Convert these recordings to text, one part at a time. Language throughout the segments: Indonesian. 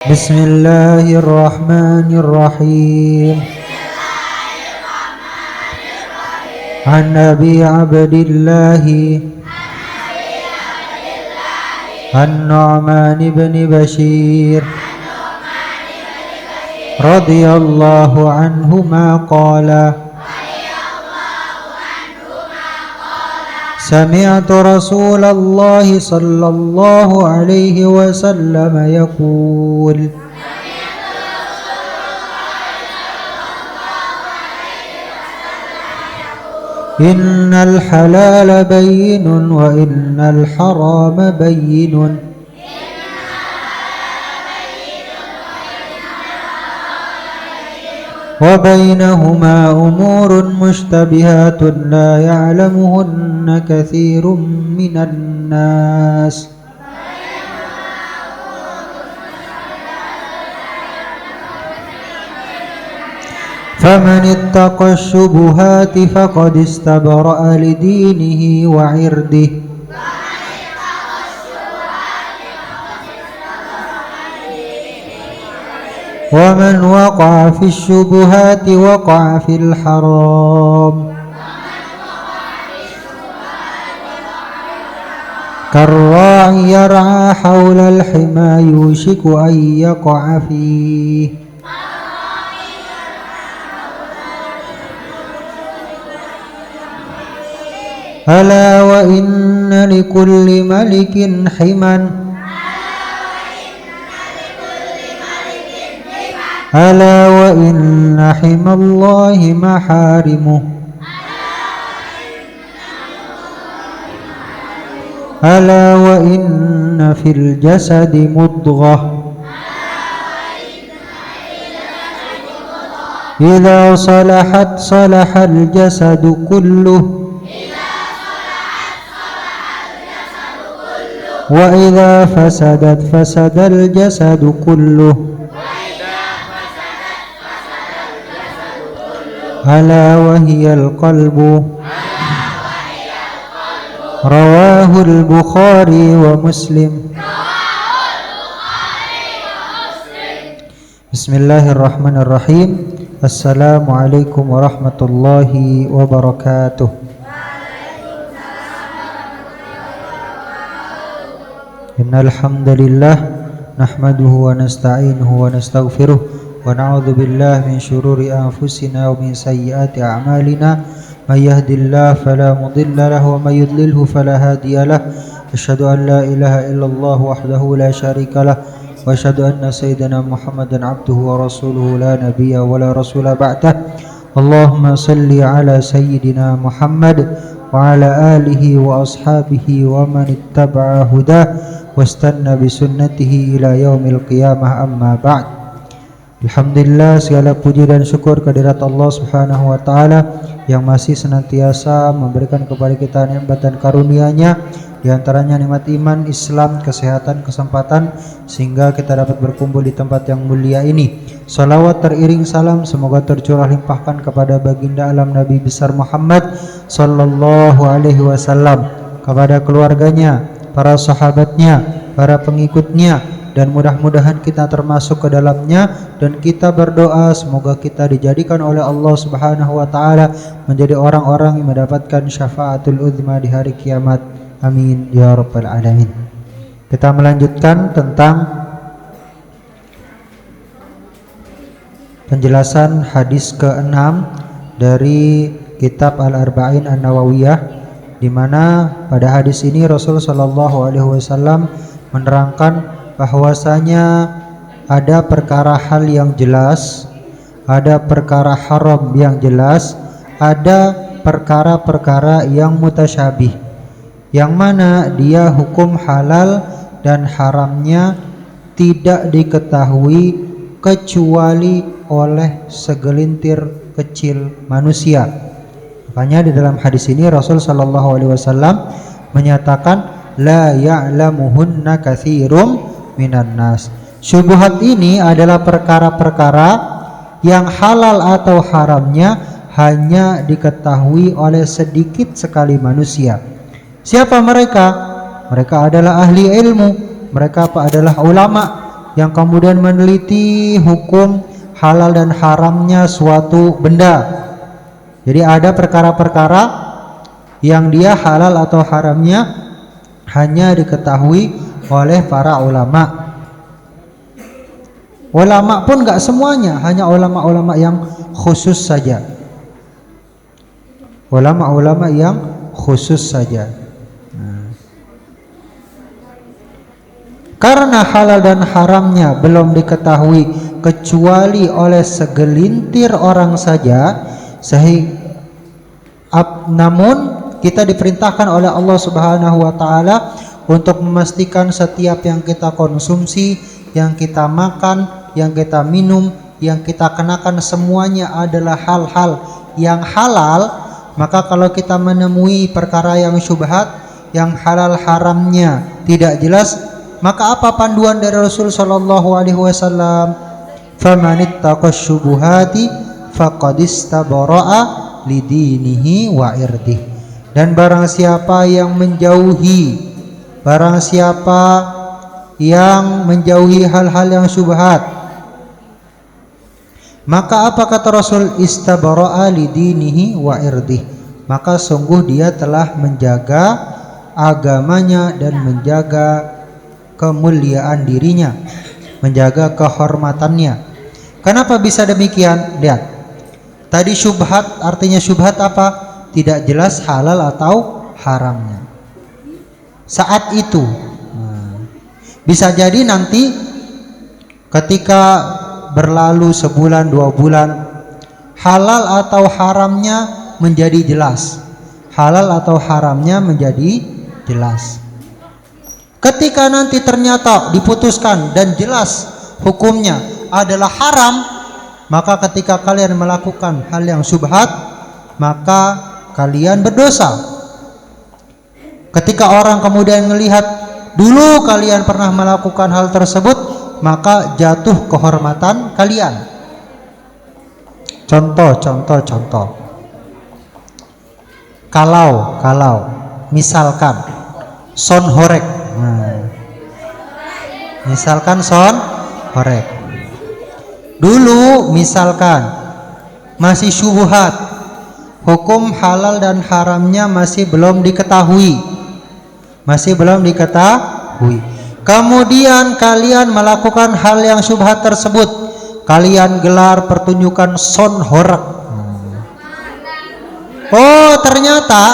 Bismillahirrahmanirrahim. An Abi Abdillah An-Nu'man ibn Bashir radhiyallahu anhuma qala Sami'tu Rasulullah sallallahu alaihi wasallam yaqul Innal halala bayyinun wa innal harama bayyinun wa bainahuma umurun mushtabihatun la ya'lamuhunna katsirun minan nas faman ittaqa syubuhati faqad istabra'a lidinihi wa 'irdihi wa man waqa'a fi syubuhati waqa'a fil haram karra'i yar'a hawla al-hima yushiku an yaqa'a fihi ala wa inna likulli malikin himan ala wa inna himallahi maharimuh ala wa inna fil jasadi mudghah idza salahat salahal jasadu kulluh wa idza fasadat fasadal jasadu kulluh ala wahiyal qalbu rawahul Bukhari wa Muslim. Bismillahirrahmanirrahim. Assalamualaikum warahmatullahi wabarakatuh. Innal hamdalillah nahmaduhu wa nasta'inuhu wa nastaghfiruh wa na'udzu billahi min syururi anfusina wa min sayyiati a'malina may yahdihillahu fala mudilla lahu wa may yudlilhu fala hadiya lahu asyhadu an la ilaha illallah wahdahu la syarika lah wa asyhadu anna sayyidina Muhammadan abduhu wa rasuluhu la nabiyya wa la rasula ba'dah. Allahumma salli ala sayyidina Muhammad wa ala alihi wa ashabihi wa man ittaba'a hudah wastanna bi sunnatihi ila yaumil qiyamah, amma ba'd. Alhamdulillah, segala puji dan syukur kehadirat Allah Subhanahu wa taala yang masih senantiasa memberikan kepada kita nikmat dan karunia-Nya, di antaranya nikmat iman, Islam, kesehatan, kesempatan sehingga kita dapat berkumpul di tempat yang mulia ini. Salawat teriring salam semoga tercurah limpahkan kepada baginda alam Nabi besar Muhammad sallallahu alaihi wasallam, kepada keluarganya, para sahabatnya, para pengikutnya, dan mudah-mudahan kita termasuk ke dalamnya, dan kita berdoa semoga kita dijadikan oleh Allah Subhanahu wa taala menjadi orang-orang yang mendapatkan syafaatul uzma di hari kiamat. Amin ya rabbal alamin. Kita melanjutkan tentang penjelasan hadis ke-6 dari kitab Al-Arba'in An-Nawawiyah, di mana pada hadis ini Rasul sallallahu alaihi wasallam menerangkan bahwasanya ada perkara hal yang jelas, ada perkara haram yang jelas, ada perkara-perkara yang mutasyabih, yang mana dia hukum halal dan haramnya tidak diketahui kecuali oleh segelintir kecil manusia. Makanya di dalam hadis ini Rasul sallallahu alaihi wasallam menyatakan la ya'lamuhunna katsirum minan nas. Syubhat ini adalah perkara-perkara yang halal atau haramnya hanya diketahui oleh sedikit sekali manusia. Siapa mereka? Mereka adalah ahli ilmu, mereka adalah ulama, yang kemudian meneliti hukum halal dan haramnya suatu benda. Jadi ada perkara-perkara yang dia halal atau haramnya hanya diketahui oleh para ulama. Ulama pun gak semuanya, hanya ulama-ulama yang khusus saja. Ulama-ulama yang khusus saja. Karena halal dan haramnya belum diketahui kecuali oleh segelintir orang saja, namun kita diperintahkan oleh Allah Subhanahu wa taala untuk memastikan setiap yang kita konsumsi, yang kita makan, yang kita minum, yang kita kenakan semuanya adalah hal-hal yang halal. Maka kalau kita menemui perkara yang syubhat, yang halal haramnya tidak jelas, maka apa panduan dari Rasul sallallahu alaihi wasallam? Famanittaqash syubuhati faqad istabara'a lidinihi wa irdih. Dan barang siapa yang menjauhi hal-hal yang syubhat, maka apa kata Rasul? Istabara'a lidinihi wa irdih. Maka sungguh dia telah menjaga agamanya dan menjaga kemuliaan dirinya, menjaga kehormatannya. Kenapa bisa demikian? Lihat. Tadi syubhat, artinya syubhat apa? Tidak jelas halal atau haramnya. Saat itu bisa jadi nanti ketika berlalu sebulan 2 bulan, halal atau haramnya menjadi jelas. Halal atau haramnya menjadi jelas. Ketika nanti ternyata diputuskan dan jelas hukumnya adalah haram, maka ketika kalian melakukan hal yang syubhat, maka kalian berdosa. Ketika orang kemudian melihat dulu kalian pernah melakukan hal tersebut, maka jatuh kehormatan kalian. Contoh. Kalau misalkan son horek. Misalkan son horek. Dulu misalkan masih syubhat, hukum halal dan haramnya masih belum diketahui. Kemudian kalian melakukan hal yang syubhat tersebut. Kalian gelar pertunjukan son horek. Oh, ternyata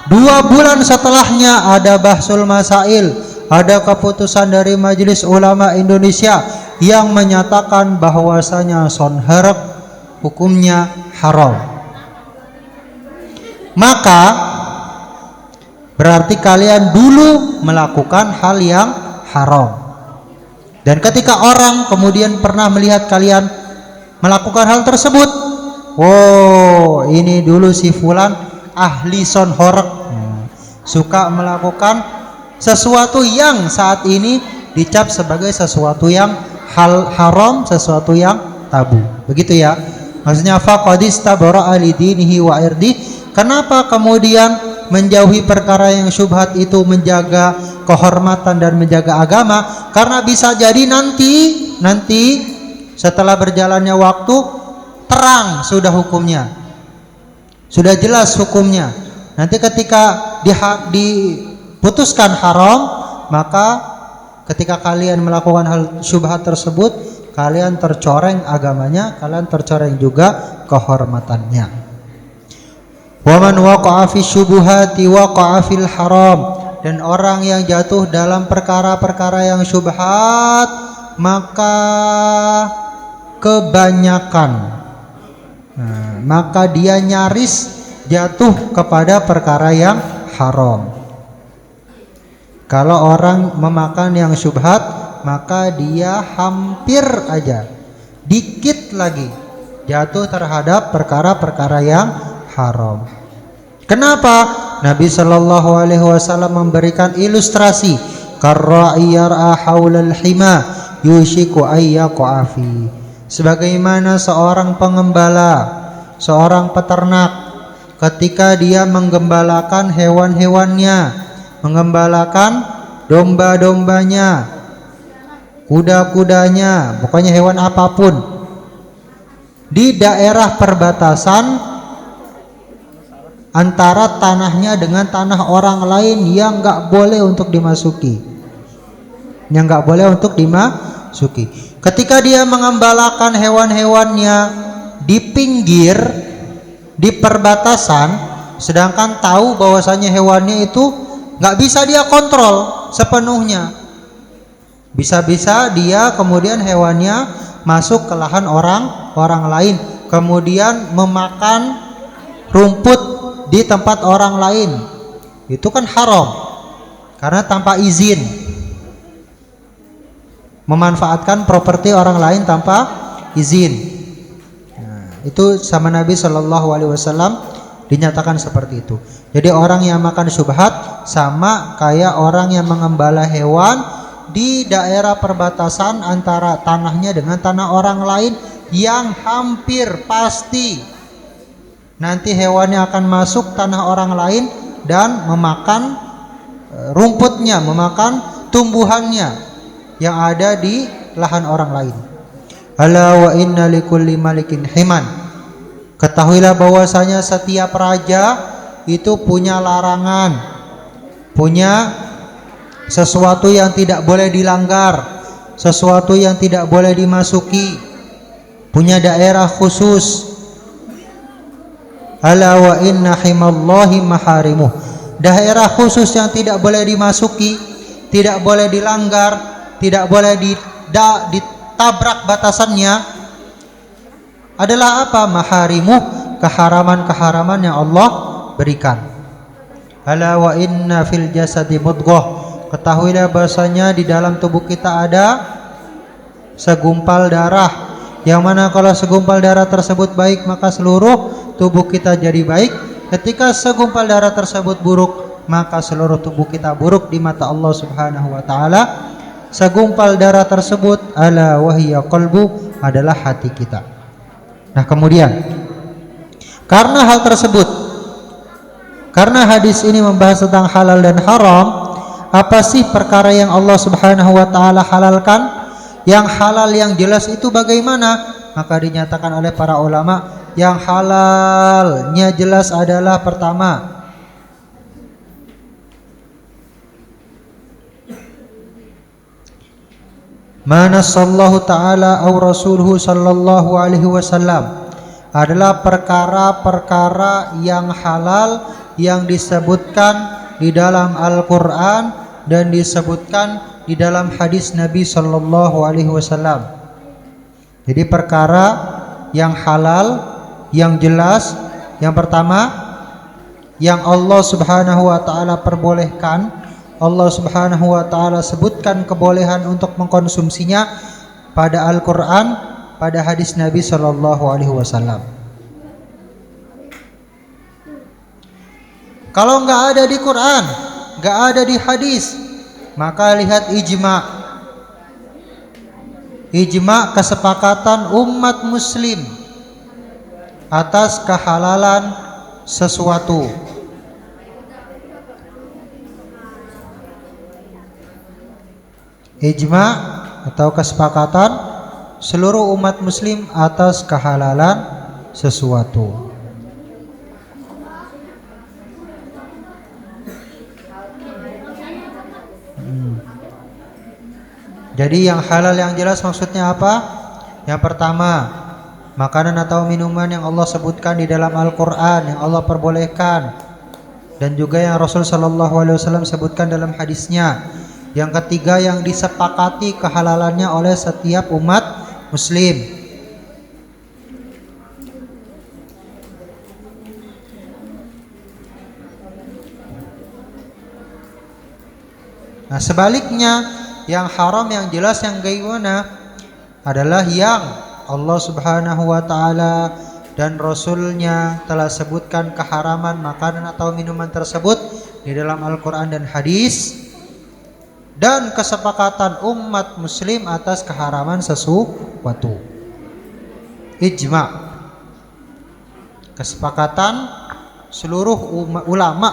2 bulan setelahnya ada bahsul masail, ada keputusan dari Majelis Ulama Indonesia yang menyatakan bahwasanya son horek hukumnya haram. Maka berarti kalian dulu melakukan hal yang haram. Dan ketika orang kemudian pernah melihat kalian melakukan hal tersebut, oh, ini dulu si fulan ahli son horek, suka melakukan sesuatu yang saat ini dicap sebagai sesuatu yang haram, sesuatu yang tabu. Begitu ya. Maksudnya faqad istabara'a lidinihi wa irdi. Kenapa kemudian menjauhi perkara yang syubhat itu menjaga kehormatan dan menjaga agama? Karena bisa jadi nanti setelah berjalannya waktu terang sudah hukumnya, sudah jelas hukumnya. Nanti ketika diputuskan haram, maka ketika kalian melakukan hal syubhat tersebut, kalian tercoreng agamanya, kalian tercoreng juga kehormatannya. Wa man waqa'a fi syubuhati waqa'a fil haram. Dan orang yang jatuh dalam perkara-perkara yang syubhat, maka maka dia nyaris jatuh kepada perkara yang haram. Kalau orang memakan yang syubhat, maka dia hampir aja, dikit lagi jatuh terhadap perkara-perkara yang haram. Kenapa? Nabi Shallallahu Alaihi Wasallam memberikan ilustrasi, karra'i yar'a haulal hima yushiku ayyaqafi. Sebagaimana seorang pengembala, seorang peternak, ketika dia menggembalakan hewan-hewannya, menggembalakan domba-dombanya, kuda-kudanya, pokoknya hewan apapun di daerah perbatasan antara tanahnya dengan tanah orang lain yang nggak boleh untuk dimasuki, Ketika dia mengembalakan hewan-hewannya di pinggir, di perbatasan, sedangkan tahu bahwasanya hewannya itu nggak bisa dia kontrol sepenuhnya, bisa-bisa dia kemudian hewannya masuk ke lahan orang lain, kemudian memakan rumput di tempat orang lain, itu kan haram karena tanpa izin, memanfaatkan properti orang lain tanpa izin. Itu sama Nabi Shallallahu Alaihi Wasallam dinyatakan seperti itu. Jadi orang yang makan syubhat sama kayak orang yang mengembala hewan di daerah perbatasan antara tanahnya dengan tanah orang lain yang hampir pasti nanti hewannya akan masuk tanah orang lain dan memakan rumputnya, memakan tumbuhannya yang ada di lahan orang lain. Ala wa inna likulli malikin himan. Ketahuilah bahwasanya setiap raja itu punya larangan, punya sesuatu yang tidak boleh dilanggar, sesuatu yang tidak boleh dimasuki, punya daerah khusus. Ala wa inna himallahi maharimuh. Daerah khusus yang tidak boleh dimasuki, tidak boleh dilanggar, tidak boleh ditabrak batasannya adalah apa? Maharimuh, keharaman-keharaman yang Allah berikan. Ala wa inna fil jasadi mudghah. Ketahuilah bahasanya di dalam tubuh kita ada segumpal darah, yang mana kalau segumpal darah tersebut baik maka seluruh tubuh kita jadi baik. Ketika segumpal darah tersebut buruk maka seluruh tubuh kita buruk di mata Allah Subhanahu wa taala. Segumpal darah tersebut ala wahya qalbu, adalah hati kita. Nah, kemudian karena hal tersebut, karena hadis ini membahas tentang halal dan haram, apa sih perkara yang Allah Subhanahu wa taala halalkan? Yang halal yang jelas itu bagaimana? Maka dinyatakan oleh para ulama, yang halalnya jelas adalah pertama, mana sallallahu ta'ala au rasuluhu sallallahu alaihi wasallam, adalah perkara-perkara yang halal yang disebutkan di dalam Al-Quran dan disebutkan di dalam hadis Nabi sallallahu alaihi wasallam. Jadi perkara yang halal yang jelas, yang pertama yang Allah Subhanahu wa taala perbolehkan, Allah Subhanahu wa taala sebutkan kebolehan untuk mengkonsumsinya pada Al-Qur'an, pada hadis Nabi sallallahu alaihi wasallam. Kalau enggak ada di Quran, enggak ada di hadis, maka lihat ijma'. Ijma' kesepakatan umat muslim atas kehalalan sesuatu. Ijma' atau kesepakatan seluruh umat muslim atas kehalalan sesuatu. Jadi yang halal yang jelas maksudnya apa? Yang pertama, makanan atau minuman yang Allah sebutkan di dalam Al-Quran, yang Allah perbolehkan, dan juga yang Rasul Sallallahu Alaihi Wasallam sebutkan dalam hadisnya. Yang ketiga, yang disepakati kehalalannya oleh setiap umat muslim. Nah, sebaliknya, yang haram yang jelas yang bagaimana adalah yang Allah Subhanahu wa taala dan Rasulnya telah sebutkan keharaman makanan atau minuman tersebut di dalam Al-Quran dan hadis, dan kesepakatan umat muslim atas keharaman sesuatu. Ijma', kesepakatan seluruh ulama,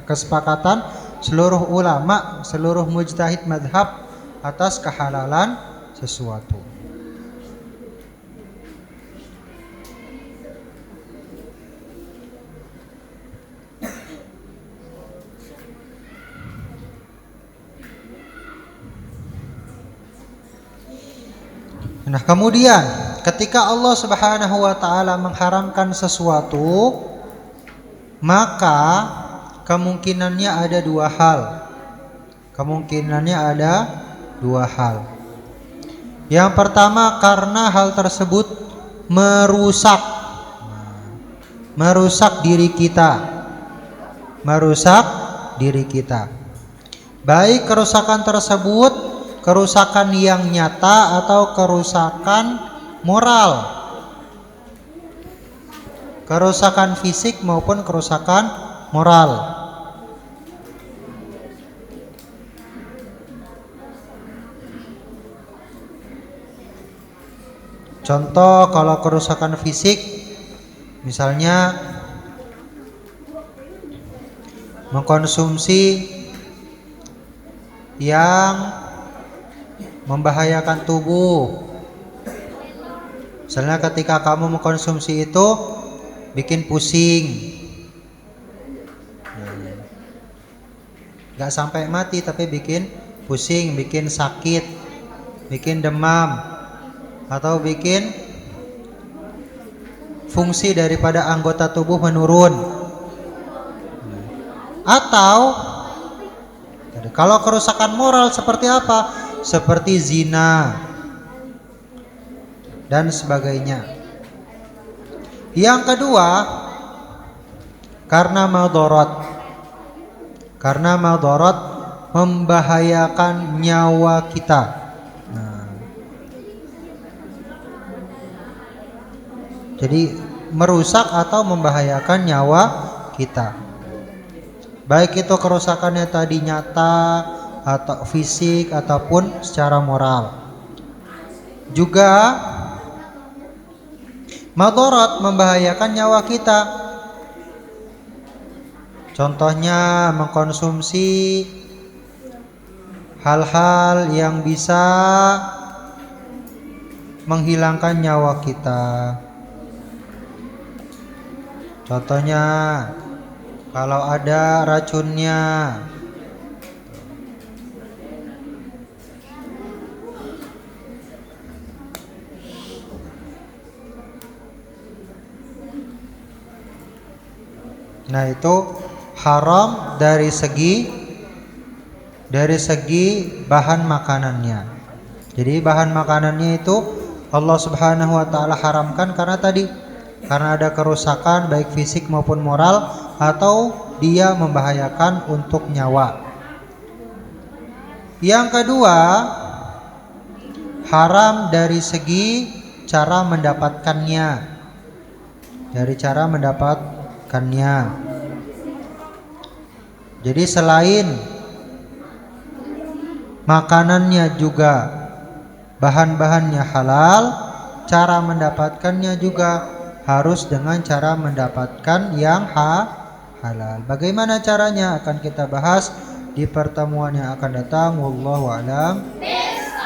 kesepakatan seluruh ulama, seluruh mujtahid madhab atas kehalalan sesuatu. Nah, kemudian ketika Allah Subhanahu wa taala mengharamkan sesuatu, maka kemungkinannya ada dua hal. Yang pertama, karena hal tersebut merusak diri kita. Baik kerusakan tersebut kerusakan yang nyata atau kerusakan moral, kerusakan fisik maupun kerusakan moral. Contoh kalau kerusakan fisik, misalnya mengkonsumsi yang membahayakan tubuh. Misalnya ketika kamu mengkonsumsi itu bikin pusing, gak sampai mati tapi bikin pusing, bikin sakit, bikin demam, atau bikin fungsi daripada anggota tubuh menurun. Atau kalau kerusakan moral seperti apa? Seperti zina dan sebagainya. Yang kedua, karena madarat membahayakan nyawa kita. Jadi merusak atau membahayakan nyawa kita. Baik itu kerusakannya tadi nyata atau fisik ataupun secara moral. Juga madarat membahayakan nyawa kita. Contohnya mengkonsumsi hal-hal yang bisa menghilangkan nyawa kita. Contohnya kalau ada racunnya. Nah, itu haram dari segi bahan makanannya. Jadi bahan makanannya itu Allah Subhanahu wa taala haramkan karena ada kerusakan baik fisik maupun moral atau dia membahayakan untuk nyawa. Yang kedua, haram dari segi cara mendapatkannya. Jadi selain makanannya juga bahan-bahannya halal, cara mendapatkannya juga harus dengan cara mendapatkan yang halal. Bagaimana caranya akan kita bahas di pertemuan yang akan datang. Wallahu a'lam.